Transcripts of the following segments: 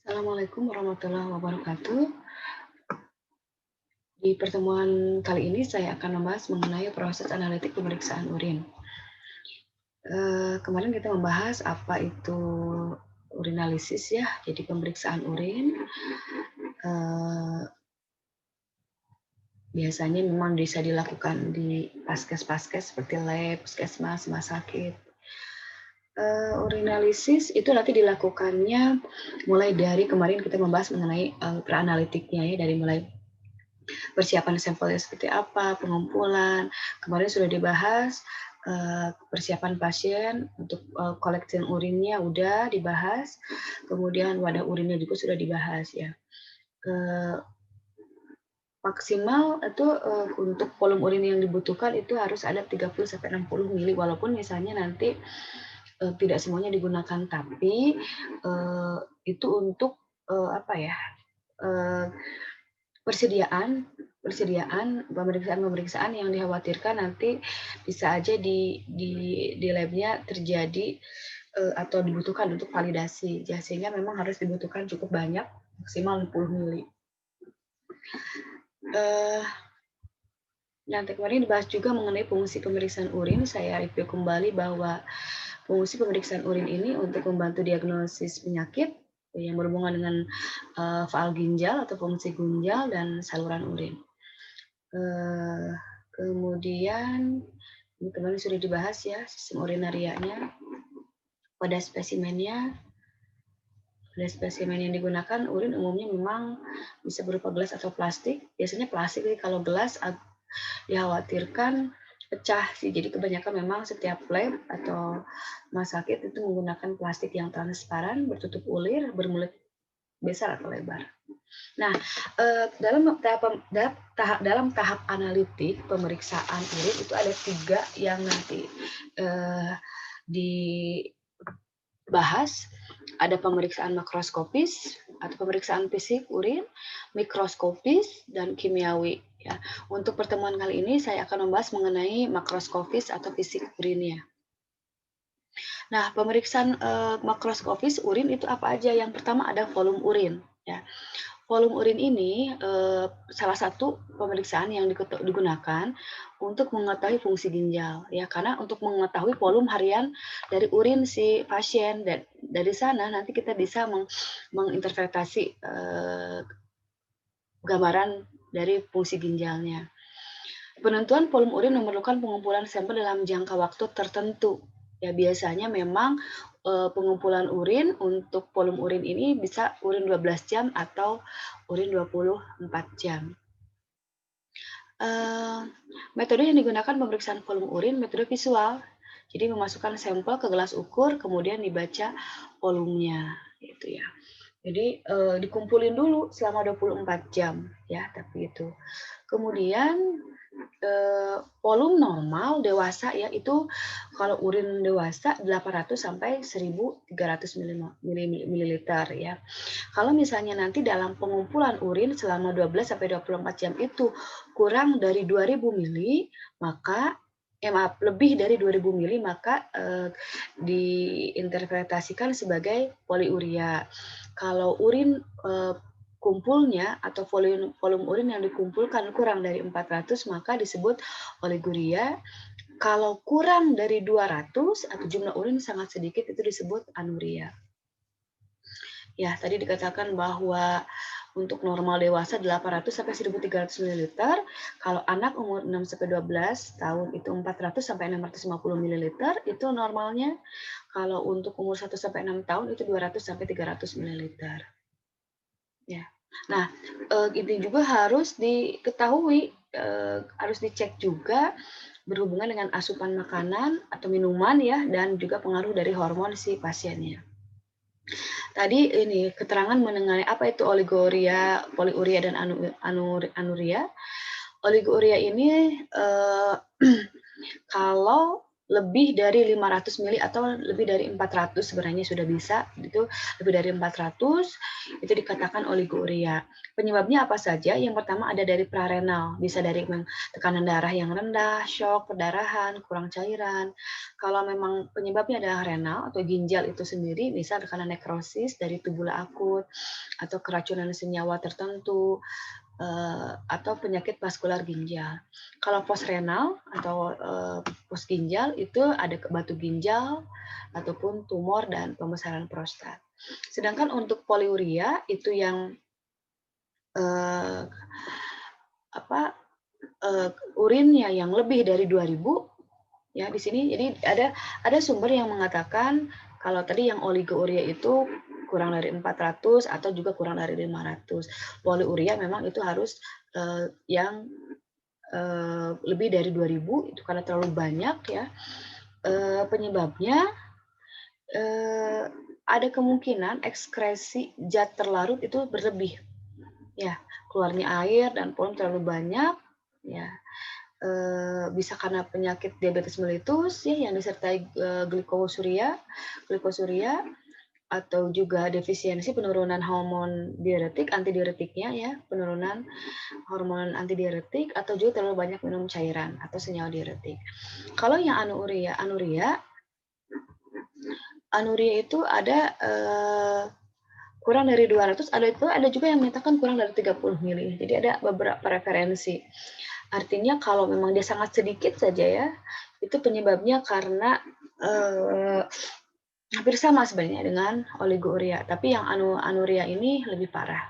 Assalamualaikum warahmatullahi wabarakatuh. Di pertemuan kali ini saya akan membahas mengenai proses analitik pemeriksaan urin. Kemarin kita membahas apa itu urinalisis ya, jadi pemeriksaan urin. Eh, Biasanya memang bisa dilakukan di paskes-paskes seperti lab, puskesmas, rumah sakit. Urinalisis itu nanti dilakukannya mulai dari kemarin kita membahas mengenai preanalitiknya ya, dari mulai persiapan sampelnya seperti apa, pengumpulan. Kemarin sudah dibahas persiapan pasien untuk collection urinnya udah dibahas, kemudian wadah urinnya juga sudah dibahas ya. Maksimal itu untuk volume urin yang dibutuhkan itu harus ada 30-60 mili, walaupun misalnya nanti tidak semuanya digunakan, tapi itu untuk apa ya, persediaan pemeriksaan yang dikhawatirkan nanti bisa aja di labnya terjadi atau dibutuhkan untuk validasi. Ya, sehingga memang harus dibutuhkan cukup banyak, maksimal 60 mili. Nanti kemarin dibahas juga mengenai fungsi pemeriksaan urin. Saya review kembali bahwa fungsi pemeriksaan urin ini untuk membantu diagnosis penyakit yang berhubungan dengan faal ginjal atau fungsi ginjal dan saluran urin. Kemudian ini kemarin sudah dibahas ya, sistem urinarianya, pada spesimen yang digunakan urin umumnya memang bisa berupa gelas atau plastik. Biasanya plastik, kalau gelas dikhawatirkan pecah sih. Jadi kebanyakan memang setiap lab atau rumah sakit itu menggunakan plastik yang transparan, bertutup ulir, bermulut besar atau lebar. Nah, dalam tahap analitik pemeriksaan urin itu ada 3 yang nanti dibahas. Ada pemeriksaan makroskopis atau pemeriksaan fisik urin, mikroskopis, dan kimiawi. Ya. Untuk pertemuan kali ini saya akan membahas mengenai makroskopis atau fisik urinnya. Nah, pemeriksaan makroskopis urin itu apa aja? Yang pertama ada volume urin. Ya. Volume urin ini salah satu pemeriksaan yang digunakan untuk mengetahui fungsi ginjal, ya, karena untuk mengetahui volume harian dari urin si pasien, dan dari sana nanti kita bisa menginterpretasi gambaran dari fungsi ginjalnya. Penentuan volume urin memerlukan pengumpulan sampel dalam jangka waktu tertentu. Ya, biasanya memang pengumpulan urin untuk volume urin ini bisa urin 12 jam atau urin 24 jam. Metode yang digunakan pemeriksaan volume urin metode visual. Jadi memasukkan sampel ke gelas ukur, kemudian dibaca volumenya, gitu ya. Jadi dikumpulin dulu selama 24 jam, ya, tapi itu. Kemudian volume normal dewasa ya itu kalau urin dewasa 800 sampai 1.300 mililiter ya. Kalau misalnya nanti dalam pengumpulan urin selama 12 sampai 24 jam itu kurang dari 2.000 mili, maka lebih dari 2.000 mili, maka diinterpretasikan sebagai poliuria. Kalau urin kumpulnya atau volume urin yang dikumpulkan kurang dari 400, maka disebut oliguria. Kalau kurang dari 200 atau jumlah urin sangat sedikit, itu disebut anuria. Ya, tadi dikatakan bahwa untuk normal dewasa 800 sampai 1.300 ml, kalau anak umur 6 sampai 12 tahun itu 400 sampai 650 ml itu normalnya. Kalau untuk umur 1 sampai 6 tahun itu 200 sampai 300 ml. Ya. Nah, ini juga harus diketahui, harus dicek juga berhubungan dengan asupan makanan atau minuman ya, dan juga pengaruh dari hormon si pasiennya. Tadi ini keterangan mengenai apa itu oliguria, poliuria, dan anuria. Oliguria ini kalau lebih dari 500 mili atau lebih dari 400 sebenarnya sudah bisa, itu lebih dari 400 itu dikatakan oliguria. Penyebabnya apa saja? Yang pertama ada dari prarenal, bisa dari tekanan darah yang rendah, shock, perdarahan, kurang cairan. Kalau memang penyebabnya adalah renal atau ginjal itu sendiri, bisa karena nekrosis dari tubula akut atau keracunan senyawa tertentu, atau penyakit vaskular ginjal. Kalau postrenal atau pos ginjal itu ada batu ginjal ataupun tumor dan pembesaran prostat. Sedangkan untuk poliuria itu yang eh, apa urinnya yang lebih dari 2000 ya di sini. Jadi ada sumber yang mengatakan kalau tadi yang oligouria itu kurang dari 400 atau juga kurang dari 500. Poliuria memang itu harus yang lebih dari 2000 itu karena terlalu banyak ya. Penyebabnya ada kemungkinan ekskresi zat terlarut itu berlebih. Ya, keluarnya air dan polon terlalu banyak ya. Bisa karena penyakit diabetes mellitus ya yang disertai glikosuria atau juga defisiensi penurunan hormon diuretik, antidiuretiknya ya, penurunan hormon antidiuretik atau juga terlalu banyak minum cairan atau senyawa diuretik. Kalau yang anuria itu ada kurang dari 200, ada juga yang menyatakan kurang dari 30 mili. Jadi ada beberapa referensi. Artinya kalau memang dia sangat sedikit saja ya, itu penyebabnya karena hampir sama sebenarnya dengan oligouria, tapi yang anuria ini lebih parah.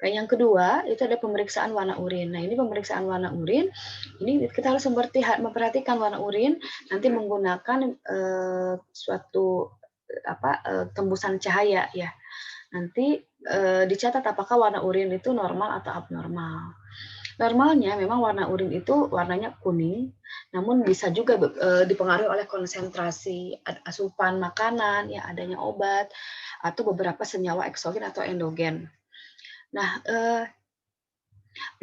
Nah, yang kedua itu ada pemeriksaan warna urin. Nah, ini pemeriksaan warna urin, ini kita harus memperhatikan warna urin nanti menggunakan suatu tembusan cahaya ya. Nanti dicatat apakah warna urin itu normal atau abnormal. Normalnya memang warna urin itu warnanya kuning, namun bisa juga dipengaruhi oleh konsentrasi asupan makanan, ya adanya obat, atau beberapa senyawa eksogen atau endogen. Nah,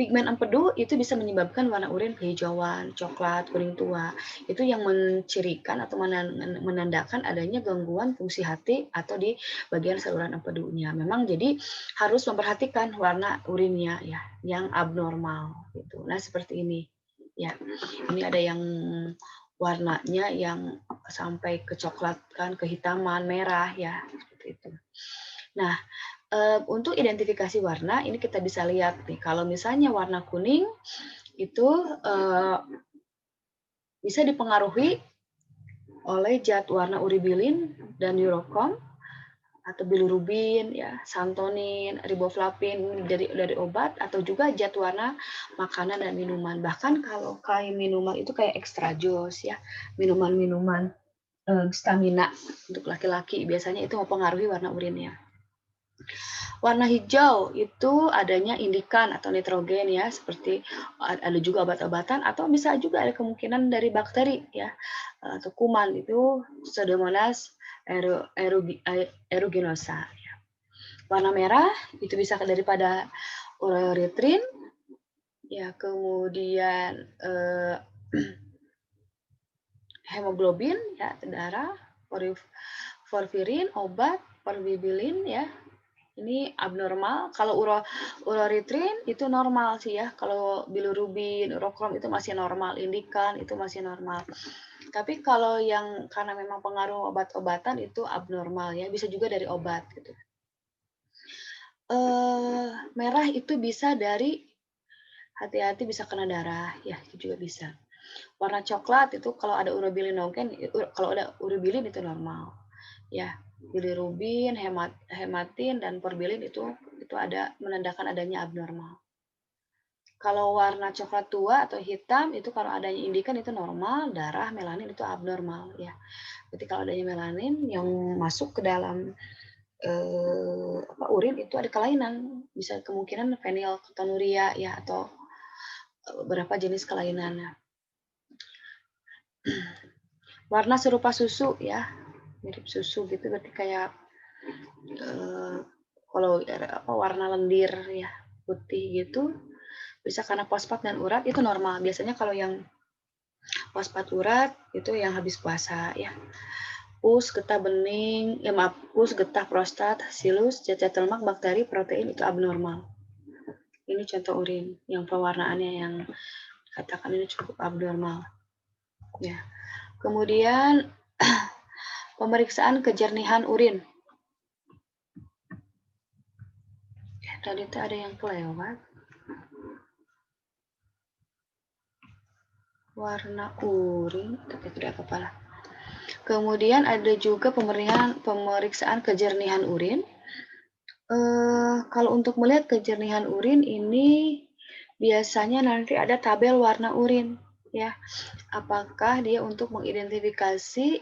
pigmen empedu itu bisa menyebabkan warna urin kehijauan, coklat, kuning tua. Itu yang mencirikan atau menandakan adanya gangguan fungsi hati atau di bagian saluran empedunya. Memang jadi harus memperhatikan warna urinnya ya, yang abnormal gitu. Nah, seperti ini. Ya. Ini ada yang warnanya yang sampai kecoklatan, kehitaman, merah ya, seperti itu. Nah, untuk identifikasi warna ini kita bisa lihat nih, kalau misalnya warna kuning itu bisa dipengaruhi oleh zat warna uribilin dan urochrome atau bilirubin ya, santonin, riboflavin dari obat atau juga zat warna makanan dan minuman. Bahkan kalau kayak minuman itu kayak extra jus ya, minuman-minuman stamina untuk laki-laki biasanya itu mempengaruhi warna urinnya. Warna hijau itu adanya indikan atau nitrogen ya, seperti ada juga obat-obatan atau bisa juga ada kemungkinan dari bakteri ya, atau kuman itu Pseudomonas aeruginosa. Ya. Warna merah itu bisa daripada ureotrin, ya kemudian hemoglobin ya darah, porfirin obat, porbibilin ya. Ini abnormal. Kalau ureotrin itu normal sih ya. Kalau bilirubin, urochrome itu masih normal, indikan itu masih normal. Tapi kalau yang karena memang pengaruh obat-obatan itu abnormal ya, bisa juga dari obat gitu. Merah itu bisa dari hati-hati bisa kena darah ya, itu juga bisa. Warna coklat itu kalau ada urobilinogen, kalau ada urobilin itu normal. Ya, bilirubin, hematin dan porbilin itu ada menandakan adanya abnormal. Kalau warna coklat tua atau hitam itu kalau adanya indikan itu normal, darah melanin itu abnormal ya. Berarti kalau adanya melanin yang masuk ke dalam urin itu ada kelainan, bisa kemungkinan fenilketonuria ya atau beberapa jenis kelainan. Warna serupa susu ya, mirip susu gitu berarti kayak kalau warna lendir ya putih gitu bisa karena fosfat dan urat itu normal. Biasanya kalau yang Fosfat urat itu yang habis puasa ya. Pus, getah bening, pus, getah prostat, silus, cacat lemak, bakteri, protein itu abnormal. Ini contoh urin yang pewarnaannya yang katakan ini cukup abnormal. Ya. Kemudian pemeriksaan kejernihan urin. Tadi itu ada yang kelewat. Warna urin, tapi tidak apa-apa. Kemudian ada juga pemeriksaan kejernihan urin. Kalau untuk melihat kejernihan urin ini biasanya nanti ada tabel warna urin ya. Apakah dia untuk mengidentifikasi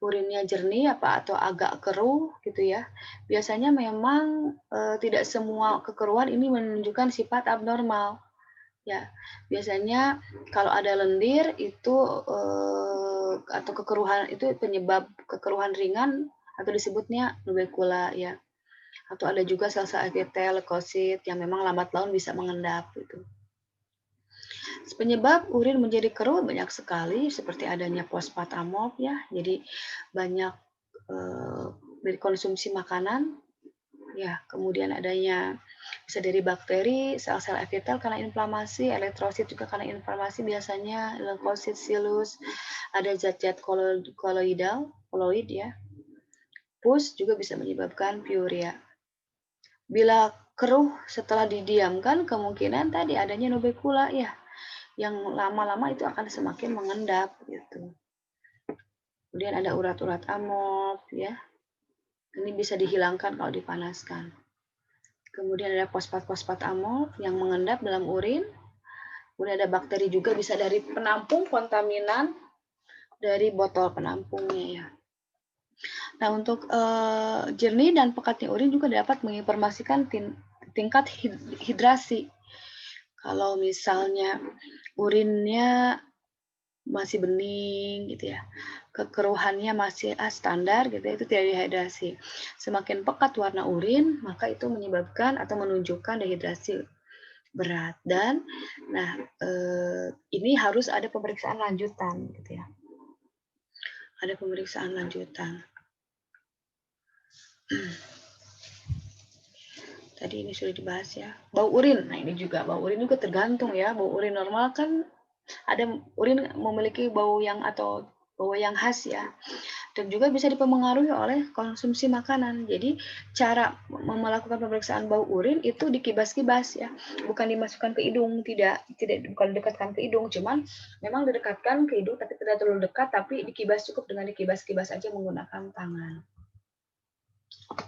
urinnya jernih apa atau agak keruh gitu ya. Biasanya memang tidak semua kekeruhan ini menunjukkan sifat abnormal. Ya, biasanya kalau ada lendir itu atau kekeruhan itu penyebab kekeruhan ringan atau disebutnya nubecula ya. Atau ada juga sel-sel epitel, leukosit yang memang lambat laun bisa mengendap gitu. Penyebab urin menjadi keruh banyak sekali seperti adanya fosfat amop ya. Jadi banyak dari konsumsi makanan ya, kemudian adanya bisa dari bakteri, sel-sel epitel karena inflamasi, elektrosit juga karena inflamasi biasanya, leukosit, silus, ada zat-zat koloid ya. Pus juga bisa menyebabkan piuria. Bila keruh setelah didiamkan, kemungkinan tadi adanya nubecula ya, yang lama-lama itu akan semakin mengendap gitu. Kemudian ada urat-urat amop ya, ini bisa dihilangkan kalau dipanaskan. Kemudian ada fosfat-fosfat amop yang mengendap dalam urin. Kemudian ada bakteri juga bisa dari penampung kontaminan dari botol penampungnya ya. Nah, untuk jernih dan pekatnya urin juga dapat menginformasikan tingkat hidrasi. Kalau misalnya urinnya masih bening gitu ya, kekeruhannya masih standar gitu ya, itu tidak dehidrasi. Semakin pekat warna urin, maka itu menyebabkan atau menunjukkan dehidrasi berat. Dan nah ini harus ada pemeriksaan lanjutan gitu ya. Ada pemeriksaan lanjutan. Tadi ini sudah dibahas ya. Bau urin, nah ini juga bau urin juga tergantung ya. Bau urin normal kan ada urin memiliki bau yang atau bau yang khas ya. Dan juga bisa dipengaruhi oleh konsumsi makanan. Jadi cara melakukan pemeriksaan bau urin itu dikibas-kibas ya, bukan dimasukkan ke hidung, bukan didekatkan ke hidung, cuman memang didekatkan ke hidung tapi tidak terlalu dekat, tapi dikibas cukup dengan dikibas-kibas aja menggunakan tangan.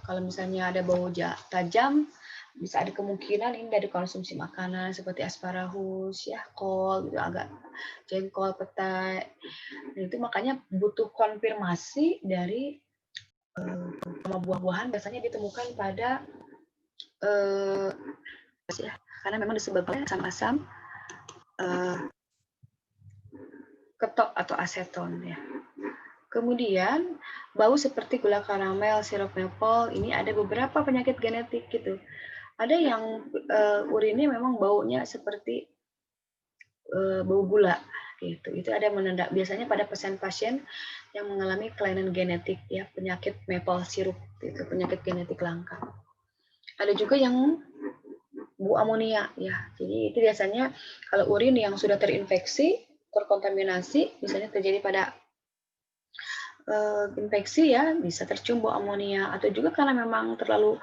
Kalau misalnya ada bau tajam, bisa ada kemungkinan ini dari konsumsi makanan seperti asparagus ya, kol gitu, agak jengkol, petai. Nah, itu makanya butuh konfirmasi dari sama buah-buahan biasanya ditemukan pada ya, karena memang disebabkan asam-asam ketok atau aseton ya. Kemudian bau seperti gula karamel, sirup maple, ini ada beberapa penyakit genetik gitu. Ada yang urinnya memang baunya seperti bau gula gitu. Itu ada menandak biasanya pada pasien-pasien yang mengalami kelainan genetik ya, penyakit maple syrup itu penyakit genetik langka. Ada juga yang bau amonia ya. Jadi itu biasanya kalau urin yang sudah terinfeksi, terkontaminasi, misalnya terjadi pada infeksi ya, bisa tercium bau amonia, atau juga karena memang terlalu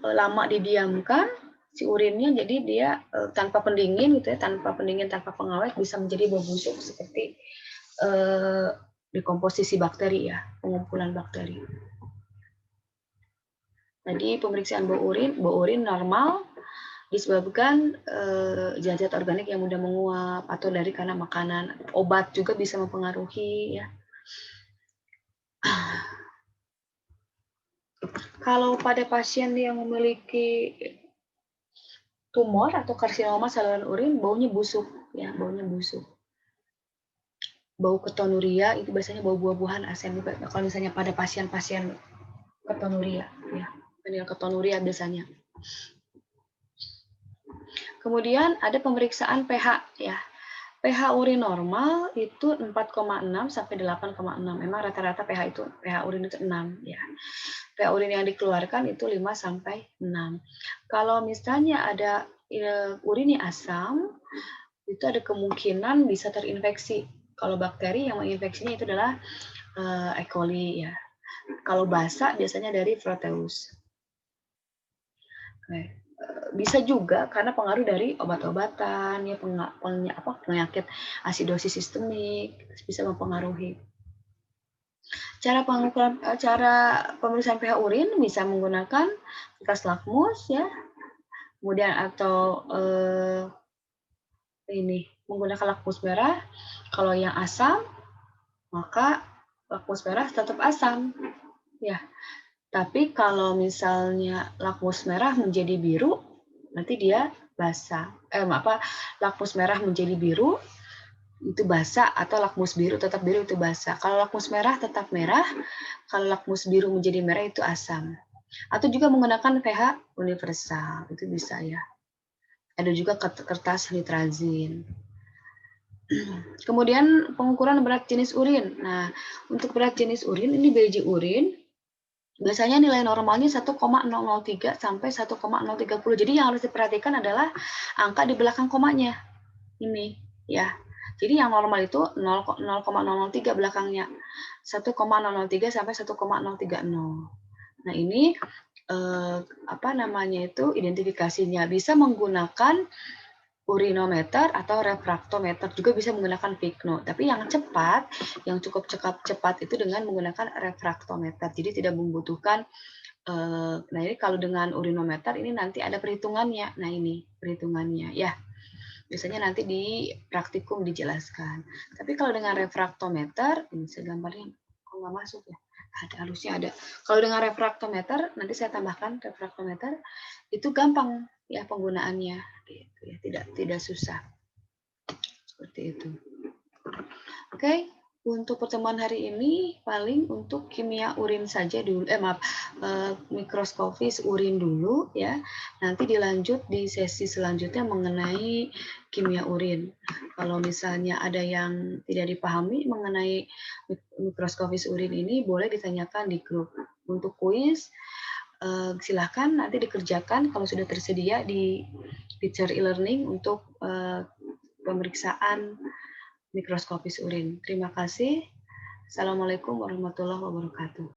lama didiamkan si urinnya, jadi dia tanpa pendingin gitu ya, tanpa pendingin, tanpa pengawet bisa menjadi bau busuk seperti dekomposisi bakteri ya, pengumpulan bakteri. Jadi pemeriksaan bau urin normal disebabkan zat-zat organik yang mudah menguap atau dari karena makanan, obat juga bisa mempengaruhi ya. Kalau pada pasien yang memiliki tumor atau karsinoma saluran urin, baunya busuk ya, baunya busuk. Bau ketonuria itu biasanya bau buah-buahan asam. Kalau misalnya pada pasien-pasien ketonuria ya, penil ketonuria biasanya. Kemudian ada pemeriksaan pH ya. pH urin normal itu 4,6 sampai 8,6. Memang rata-rata pH urin itu 6 ya. pH urin yang dikeluarkan itu 5 sampai 6. Kalau misalnya ada urin yang asam, itu ada kemungkinan bisa terinfeksi. Kalau bakteri yang menginfeksinya itu adalah E. coli ya. Kalau basa biasanya dari Proteus. Bisa juga karena pengaruh dari obat-obatan, ya penyakit asidosis sistemik bisa mempengaruhi. Cara pemeriksaan pH urin bisa menggunakan kertas lakmus ya, kemudian atau menggunakan lakmus merah. Kalau yang asam maka lakmus merah tetap asam ya. Tapi kalau misalnya lakmus merah menjadi biru, nanti dia basa. Lakmus merah menjadi biru, itu basa, atau lakmus biru tetap biru, itu basa. Kalau lakmus merah tetap merah, kalau lakmus biru menjadi merah, itu asam. Atau juga menggunakan pH universal, itu bisa ya. Ada juga kertas nitrazin. Kemudian pengukuran berat jenis urin. Nah, untuk berat jenis urin, ini BJ urin, biasanya nilai normalnya 1,003 sampai 1,030. Jadi yang harus diperhatikan adalah angka di belakang komanya. Ini ya. Jadi yang normal itu 0,003 belakangnya. 1,003 sampai 1,030. Nah, ini identifikasinya bisa menggunakan urinometer atau refraktometer, juga bisa menggunakan Vigno. Tapi yang cepat, yang cukup cepat itu dengan menggunakan refraktometer. Jadi tidak membutuhkan, nah ini kalau dengan urinometer ini nanti ada perhitungannya. Nah ini perhitungannya ya. Biasanya nanti di praktikum dijelaskan. Tapi kalau dengan refraktometer, ini saya gambarnya kok nggak masuk ya. Ada harusnya ada. Kalau dengan refraktometer, nanti saya tambahkan refraktometer, itu gampang ya penggunaannya, gitu ya, tidak susah. Seperti itu. Oke, untuk pertemuan hari ini paling untuk kimia urin saja dulu, mikroskopis urin dulu ya. Nanti dilanjut di sesi selanjutnya mengenai kimia urin. Kalau misalnya ada yang tidak dipahami mengenai mikroskopis urin ini, boleh ditanyakan di grup. Untuk kuis, silahkan nanti dikerjakan kalau sudah tersedia di Teacher e-learning untuk pemeriksaan mikroskopis urin. Terima kasih. Assalamualaikum warahmatullahi wabarakatuh.